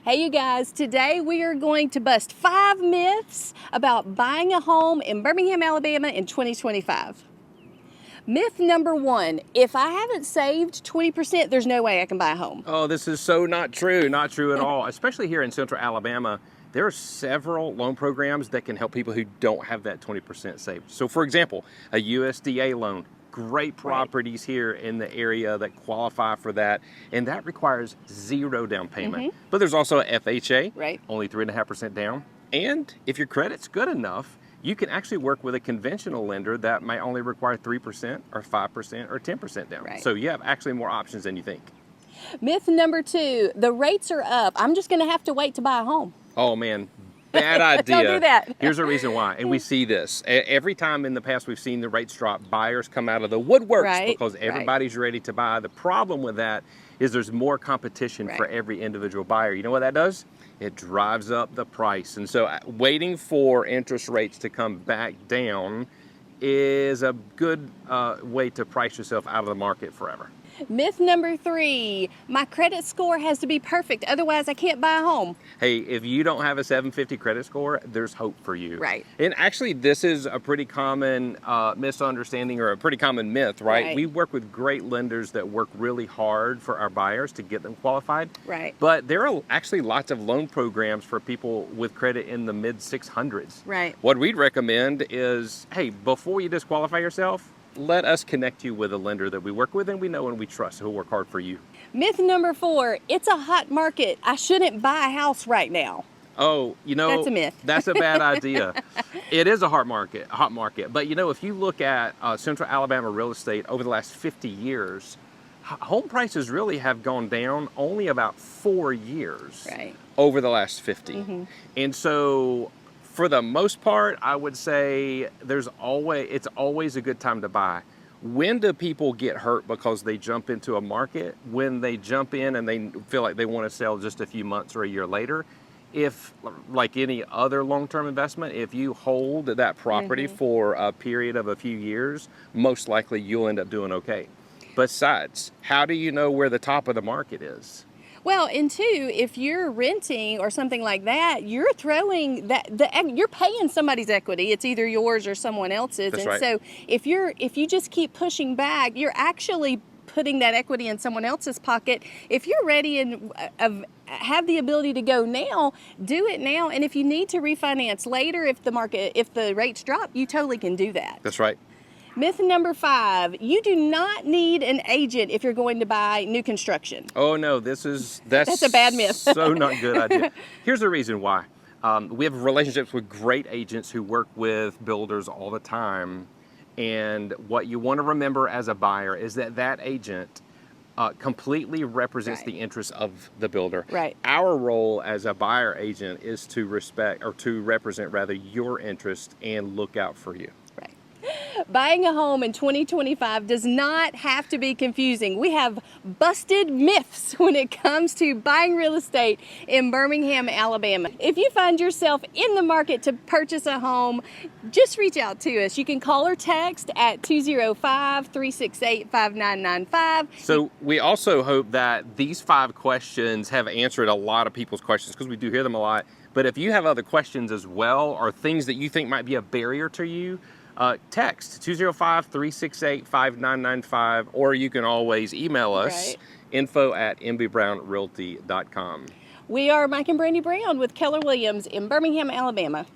Hey you guys, today we are going to bust 5 myths about buying a home in Birmingham, Alabama in 2025. Myth number 1, if I haven't saved 20%, there's no way I can buy a home. Oh, this is so not true at all. Especially here in central Alabama, there are several loan programs that can help people who don't have that 20% saved. So for example, a USDA loan, great properties here in the area that qualify for that, and that requires 0 down payment. But there's also a FHA, only 3.5% down. And if your credit's good enough, you can actually work with a conventional lender that might only require 3% or 5% or 10% down. So you have actually more options than you think. Myth number 2, the rates are up. I'm just gonna have to wait to buy a home. Oh man, bad idea. Don't do that. Here's the reason why, and we see this. Every time in the past we've seen the rates drop, buyers come out of the woodworks because everybody's ready to buy. The problem with that is there's more competition for every individual buyer. You know what that does? It drives up the price. And so waiting for interest rates to come back down is a good way to price yourself out of the market forever. Myth number 3, my credit score has to be perfect, otherwise I can't buy a home. Hey, if you don't have a 750 credit score, there's hope for you. And actually, this is a pretty common misunderstanding or a pretty common myth, right? We work with great lenders that work really hard for our buyers to get them qualified. But there are actually lots of loan programs for people with credit in the mid 600s. What we'd recommend is, hey, before you disqualify yourself, let us connect you with a lender that we work with and we know and we trust who will work hard for you. Myth number 4, it's a hot market. I shouldn't buy a house right now. Oh, you know, that's a myth. That's a bad idea. It is a hot market. But you know, if you look at central Alabama real estate over the last 50 years, home prices really have gone down only about 4 years over the last 50. And so for the most part, I would say it's always a good time to buy. When do people get hurt because they jump into a market? When they jump in and they feel like they want to sell just a few months or a year later. If, like any other long-term investment, if you hold that property for a period of a few years, most likely you'll end up doing okay. Besides, how do you know where the top of the market is? Well, and 2, if you're renting or something like that, you're throwing you're paying somebody's equity. It's either yours or someone else's. So if you just keep pushing back, you're actually putting that equity in someone else's pocket. If you're ready and have the ability to go now, do it now. And if you need to refinance later, if the rates drop, you totally can do that. That's right. Myth number 5, you do not need an agent if you're going to buy new construction. Oh no, that's a bad myth. So not good idea. Here's the reason why. We have relationships with great agents who work with builders all the time. And what you want to remember as a buyer is that agent completely represents the interests of the builder. Our role as a buyer agent is to represent your interest and look out for you. Buying a home in 2025 does not have to be confusing. We have busted myths when it comes to buying real estate in Birmingham, Alabama. If you find yourself in the market to purchase a home, just reach out to us. You can call or text at 205-368-5995. So we also hope that these 5 questions have answered a lot of people's questions, because we do hear them a lot. But if you have other questions as well, or things that you think might be a barrier to you, text 205-368-5995, or you can always email us, info@mbrownrealty.com. We are Mike and Brandy Brown with Keller Williams in Birmingham, Alabama.